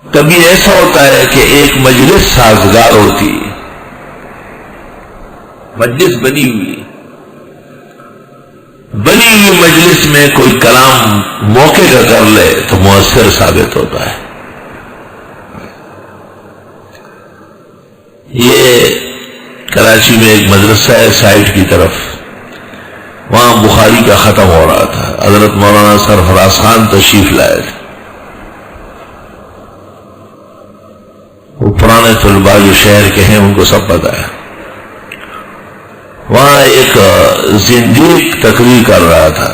کبھی ایسا ہوتا ہے کہ ایک مجلس سازگار ہوتی ہے، مجلس بنی ہوئی مجلس میں کوئی کلام موقع کا کر لے تو مؤثر ثابت ہوتا ہے۔ یہ کراچی میں ایک مدرسہ ہے سائٹ کی طرف، وہاں بخاری کا ختم ہو رہا تھا، حضرت مولانا سرفراز خان تشریف لائے تھے۔ وہ پرانے طلباء جو شہر کے ہیں ان کو سب پتہ ہے۔ وہاں ایک زندیق تقریر کر رہا تھا،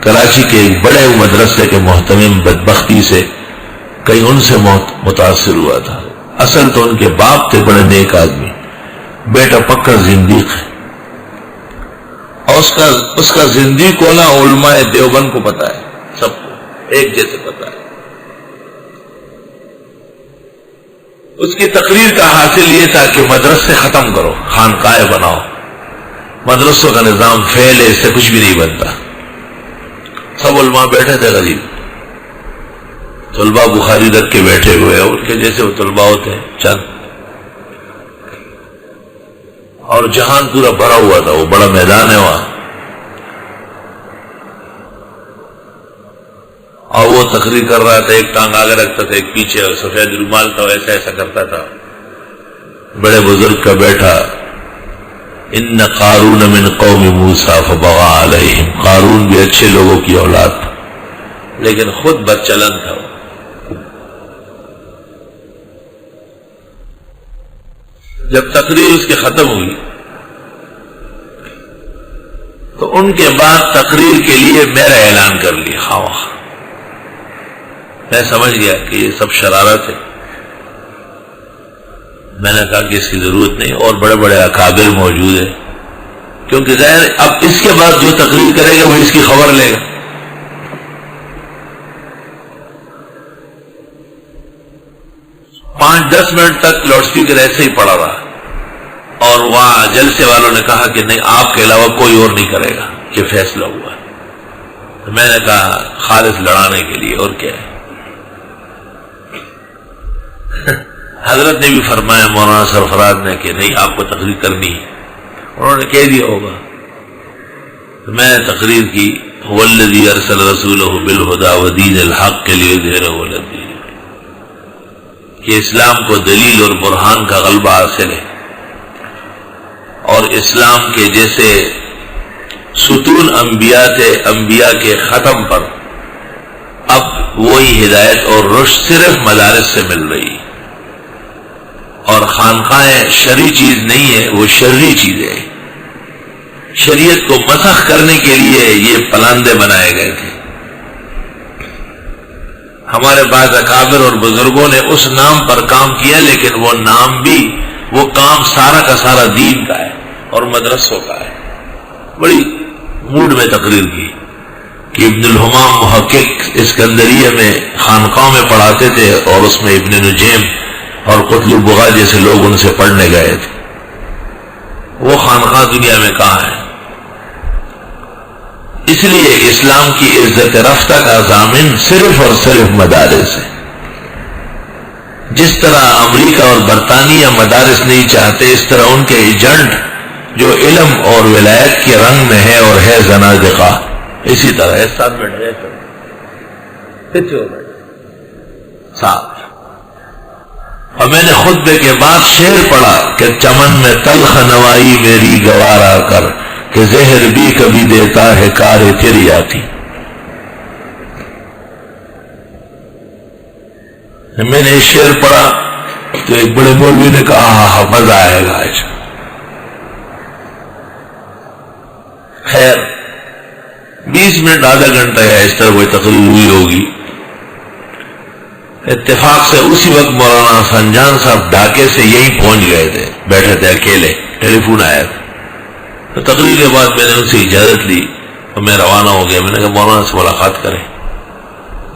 کراچی کے ایک بڑے مدرسے کے محتمم بدبختی سے کئی ان سے متاثر ہوا تھا۔ اصل تو ان کے باپ تھے بڑے نیک آدمی، بیٹا پکا زندیق ہے، اور اس کا زندیق ہونا علماء دیوبند کو پتا ہے، سب کو ایک جیسے پتا ہے۔ اس کی تقریر کا حاصل یہ تھا کہ مدرسے ختم کرو، خانقاہیں بناؤ، مدرسوں کا نظام فیل ہے، اس سے کچھ بھی نہیں بنتا۔ سب علماء بیٹھے تھے، غریب طلباء بخاری رکھ کے بیٹھے ہوئے، ان کے جیسے وہ طلباء ہوتے ہیں چند، اور جہان پورا بھرا ہوا تھا، وہ بڑا میدان ہے وہاں، اور وہ تقریر کر رہا تھا، ایک ٹانگ آگے رکھتا تھا ایک پیچھے، اور سفید رومال تھا، ایسا ایسا کرتا تھا، بڑے بزرگ کا بیٹا، ان قارون من قوم موسیٰ فبغى علیہم، قارون بھی اچھے لوگوں کی اولاد تھا لیکن خود بدچلن تھا۔ جب تقریر اس کی ختم ہوئی تو ان کے بعد تقریر کے لیے میرا اعلان کر لیا، خواہ میں سمجھ گیا کہ یہ سب شرارت ہے۔ میں نے کہا کہ اس کی ضرورت نہیں، اور بڑے بڑے اکابر موجود ہیں، کیونکہ ظاہر اب اس کے بعد جو تقریر کرے گا وہ اس کی خبر لے گا۔ 5-10 منٹ تک لاؤڈ اسپیکر ایسے ہی پڑا رہا، اور وہاں جلسے والوں نے کہا کہ نہیں، آپ کے علاوہ کوئی اور نہیں کرے گا، یہ فیصلہ ہوا۔ تو میں نے کہا خالص لڑانے کے لیے، اور کیا ہے۔ حضرت نے بھی فرمایا مولانا سرفراز نے کہ نہیں، آپ کو تقریر کرنی ہے، انہوں نے کہہ دیا ہوگا۔ تو میں نے تقریر کی، والذی ارسل رسولہ بالہدی ودین الحق لیظہرہ علی الدین، کہ اسلام کو دلیل اور برہان کا غلبہ حاصل ہے، اور اسلام کے جیسے ستون انبیاء تھے، انبیاء کے ختم پر اب وہی ہدایت اور رشد صرف مدارس سے مل رہی، اور خانقاہیں شرعی چیز نہیں ہے، وہ شرعی چیز ہے۔ شریعت کو مسخ کرنے کے لیے یہ پلاندے بنائے گئے تھے۔ ہمارے بعض اکابر اور بزرگوں نے اس نام پر کام کیا، لیکن وہ نام بھی، وہ کام سارا کا سارا دین کا ہے اور مدرسوں کا ہے۔ بڑی موڈ میں تقریر کی کہ ابن الحمام محقق اسکندریہ میں خانقاہوں میں پڑھاتے تھے، اور اس میں ابن نجیم اور قطل البغا جیسے لوگ ان سے پڑھنے گئے تھے۔ وہ خانقاہ دنیا میں کہاں ہے؟ اس لیے اسلام کی عزت رفتہ کا ضامن صرف اور صرف مدارس ہے۔ جس طرح امریکہ اور برطانیہ مدارس نہیں چاہتے، اس طرح ان کے ایجنٹ جو علم اور ولایت کے رنگ میں ہے اور ہے زنادقہ، اسی طرح ہے۔ ساتھ میں ڈرے صاحب، اور میں نے خطبے کے بعد شعر پڑھا کہ چمن میں تلخ نوائی میری گوارا کر، کہ زہر بھی کبھی دیتا ہے کار تیری آتی۔ میں نے شعر پڑھا تو ایک بڑے مولوی نے کہا ہاں مزہ آئے گا آج۔ خیر 20 منٹ آدھا گھنٹہ یا اس طرح کوئی تقریر ہوئی ہوگی۔ اتفاق سے اسی وقت مولانا سنجان صاحب ڈھاکے سے یہیں پہنچ گئے تھے، بیٹھے تھے اکیلے، ٹیلی فون آیا تھا۔ تو تقریر کے بعد میں نے ان سے اجازت لی اور میں روانہ ہو گیا۔ میں نے کہا مولانا سے ملاقات کریں،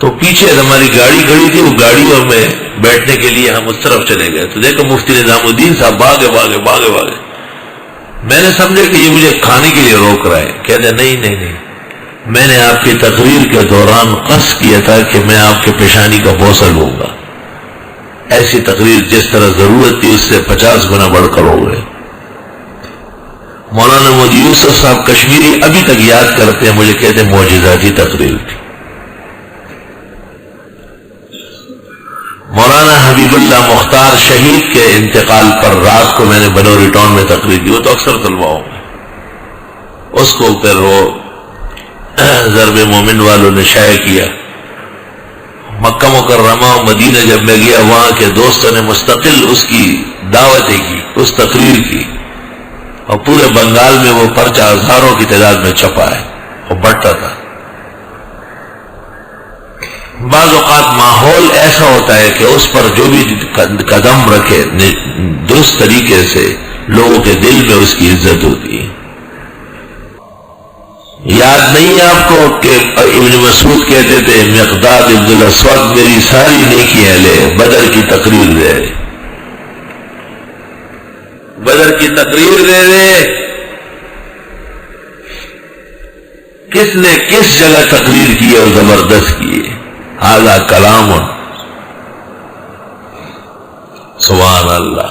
تو پیچھے ہماری گاڑی کھڑی تھی، وہ گاڑیوں میں بیٹھنے کے لیے ہم اس طرف چلے گئے تو دیکھو مفتی نظام الدین صاحب بھاگے بھاگے بھاگے بھاگے۔ میں نے سمجھا کہ یہ مجھے کھانے کے لیے روک رہا ہے، کہتے نہیں نہیں نہیں، میں نے آپ کی تقریر کے دوران قصد کیا تھا کہ میں آپ کے پیشانی کا بوسہ لوں گا، ایسی تقریر جس طرح ضرورت تھی اس سے 50 گنا بڑھ کر ہو گئے. مولانا مودی یوسف صاحب کشمیری ابھی تک یاد کرتے ہیں، مجھے کہتے ہیں معجزاتی تقریر تھی. مولانا حبیب اللہ مختار شہید کے انتقال پر رات کو میں نے بلوری ٹاؤن میں تقریر دی، وہ تو اکثر طلباؤں میں، اس کو پھر وہ ضرب مومن والوں نے شائع کیا. مکہ مکرمہ و مدینہ جب میں گیا، وہاں کے دوستوں نے مستقل اس کی دعوتیں کی، اس تقریر کی، اور پورے بنگال میں وہ پرچہ ہزاروں کی تعداد میں چھپا ہے اور بڑھتا تھا. بعض اوقات ماحول ایسا ہوتا ہے کہ اس پر جو بھی قدم رکھے درست طریقے سے لوگوں کے دل میں اس کی عزت ہوتی ہے. یاد نہیں آپ کو کہ ابن مسعود کہتے تھے مقداد ابن الاسود میری ساری نیکیاں لے، بدر کی تقریر دے، بدر کی تقریر دے دے. کس نے کس جگہ تقریر کی اور زبردست کی ہے؟ اعلیٰ کلام. سبحان اللہ.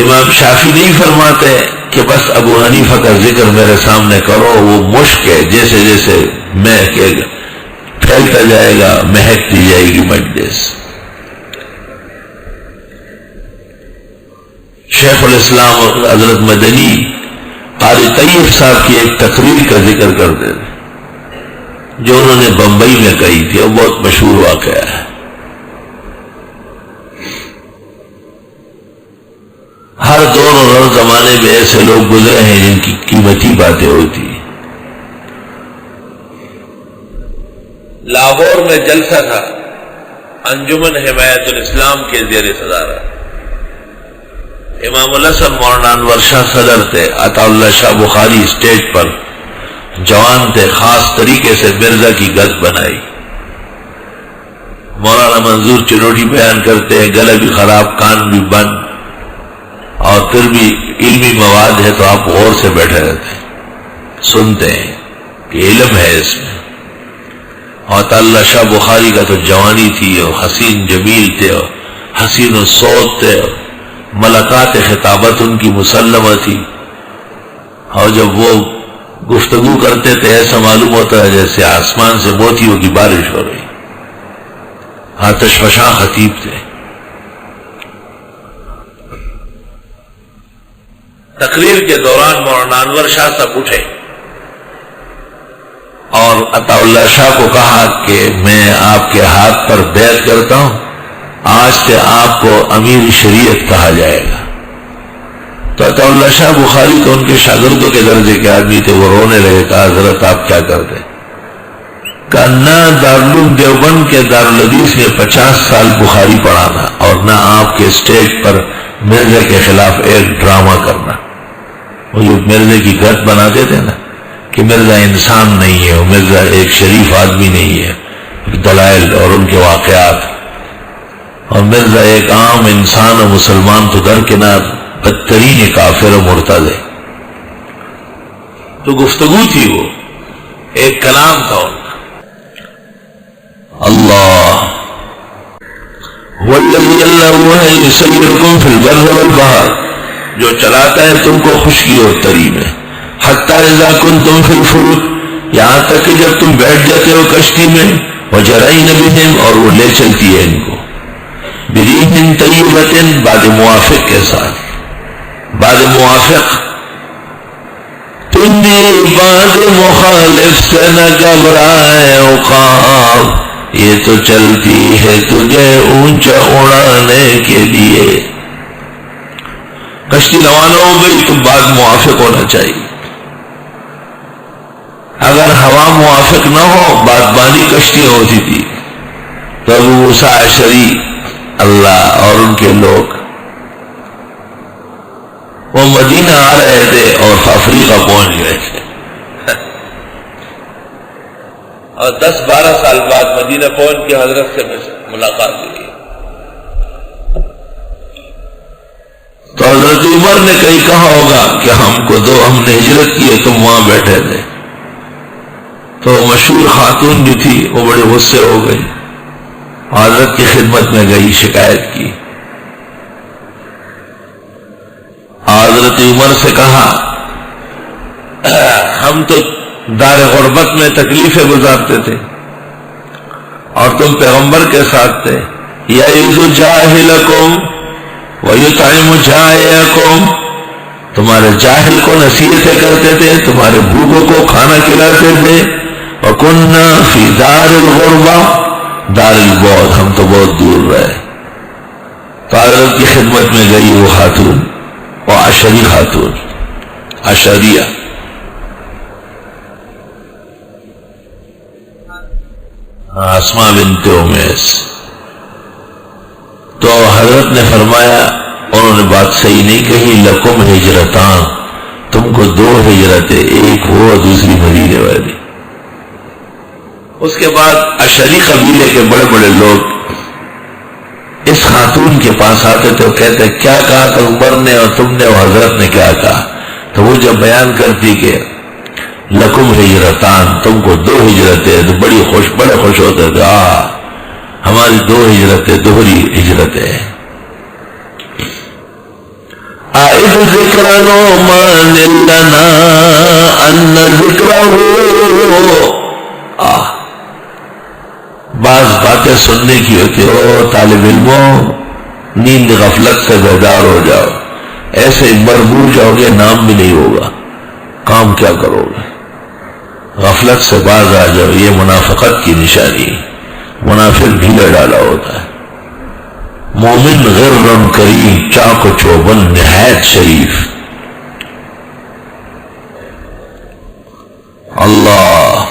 امام شافعی نہیں فرماتے کہ بس ابو حنیفہ کا ذکر میرے سامنے کرو، وہ مشک ہے، جیسے جیسے مہکے گا پھیلتا جائے گا مہکتی جائے گی مجلس. شیخ الاسلام حضرت مدنی قاری طیب صاحب کی ایک تقریر کا ذکر کرتے تھے جو انہوں نے بمبئی میں کہی تھی، وہ بہت مشہور واقعہ ہے. ہر دور اور ہر زمانے میں ایسے لوگ گزرے ہیں جن کی قیمتی باتیں ہوتی ہیں. لاہور میں جلسہ تھا انجمن حمایت الاسلام کے زیر صدارت. امام الحسن مولانا انور شاہ صدر تھے، عطا اللہ شاہ بخاری اسٹیج پر جوان تھے، خاص طریقے سے مرزا کی گد بنائی. مولانا منظور چنوڑی بیان کرتے ہیں گلا بھی خراب، کان بھی بند، اور پھر بھی علمی مواد ہے تو آپ غور سے بیٹھے رہتے ہیں، سنتے ہیں کہ علم ہے اس میں. اور اللہ شاہ بخاری کا تو جوانی تھی اور حسین جمیل تھے اور حسین الصوت تھے اور ملکات خطابت ان کی مسلمہ تھی. اور جب وہ گفتگو کرتے تھے ایسا معلوم ہوتا ہے جیسے آسمان سے موتیوں کی بارش ہو رہی. آتش فشاں خطیب تھے. تقریر کے دوران مولانا انور شاہ صاحب اٹھے اور عطا اللہ شاہ کو کہا کہ میں آپ کے ہاتھ پر بیعت کرتا ہوں، آج سے آپ کو امیر شریعت کہا جائے گا. تو عطا اللہ شاہ بخاری تو ان کے شاگردوں کے درجے کے آدمی تھے، وہ رونے لگے. کہا حضرت آپ کیا کرتے؟ کہا نہ دارالعلوم دیوبند کے دارالحدیث میں 50 سال بخاری پڑھانا اور نہ آپ کے اسٹیج پر مرزا کے خلاف ایک ڈرامہ کرنا. وہ جو مرزا کی گت بناتے تھے نا کہ مرزا انسان نہیں ہے، وہ مرزا ایک شریف آدمی نہیں ہے، دلائل اور ان کے واقعات، اور مرزا ایک عام انسان اور مسلمان تو درکنار بدترین کافر و مرتد ہے. تو گفتگو تھی، وہ ایک کلام تھا ان کا. اللہ والذی اللہ وہ ہے یسیرکم فی البر والبحر، جو چلاتا ہے تم کو خشکی اور تری میں، حتی اذا کنتم فی الفلک، یہاں تک کہ جب تم بیٹھ جاتے ہو کشتی میں، وجرین بہم، اور وہ لے چلتی ہے ان کو، بریح طیبۃ، بعد موافق کے ساتھ، بعد موافق. تم بھی بعد مخالف سے نہ گھبرائے عقاب، یہ تو چلتی ہے تجھے اونچا اڑانے کے لیے. کشتی روانہ ہو گئی تو بعد موافق ہونا چاہیے. اگر ہوا موافق نہ ہو بادبانی کشتی ہوتی تھی. تو ابو موسیٰ اشعری اللہ اور ان کے لوگ وہ مدینہ آ رہے تھے اور افریقہ پہنچ گئے تھے، اور 10-12 سال بعد مدینہ پہنچ کے حضرت سے ملاقات ہوئی. تو حضرت عمر نے کہیں کہا ہوگا کہ ہم کو دو، ہم نے ہجرت کی ہے، تم وہاں بیٹھے تھے. تو مشہور خاتون بھی تھی، وہ بڑے غصے ہو گئی. حضرت کی خدمت میں گئی، شکایت کی. حضرت عمر سے کہا ہم تو دار غربت میں تکلیفیں گزارتے تھے اور تم پیغمبر کے ساتھ تھے. یعظ جاہلکم ویطعم جائعکم، تمہارے جاہل کو نصیحتیں کرتے تھے، تمہارے بھوکوں کو کھانا کھلاتے تھے. وکننا فی دار الغربہ دار البعد، ہم تو بہت دور رہے. تو حضرت کی خدمت میں گئی وہ خاتون، وہ عشری خاتون، عشریہ. اسماء بنت امیس. تو حضرت نے فرمایا، انہوں نے بات صحیح نہیں کہی، لکم ہجرتان، تم کو 2 ہجرتیں، ایک وہ اور دوسری مدینے والی. اس کے بعد عشری قبیلے کے بڑے بڑے لوگ اس خاتون کے پاس آتے تھے، کہتے کیا کہا تھا عمر نے اور تم نے اور حضرت نے کیا کہا. تو وہ جب بیان کرتی کہ لکم ہجرتان، تم کو 2 ہجرتیں، تو بڑے خوش ہوتے تھے، ہماری 2 ہجرتیں دوہری ہجرتیں. آئذ ذکرانو مان لنا ان ذکرہو. بعض باتیں سننے کی ہوتی ہو، طالب علموں نیند غفلت سے بیدار ہو جاؤ، ایسے مربوط جاؤ گے نام بھی نہیں ہوگا، کام کیا کرو گے. غفلت سے باز آ جاؤ، یہ منافقت کی نشانی. منافق ڈھیلا ڈالا ہوتا ہے. مومن غر کریم، چاق و چوبن نہایت شریف. اللہ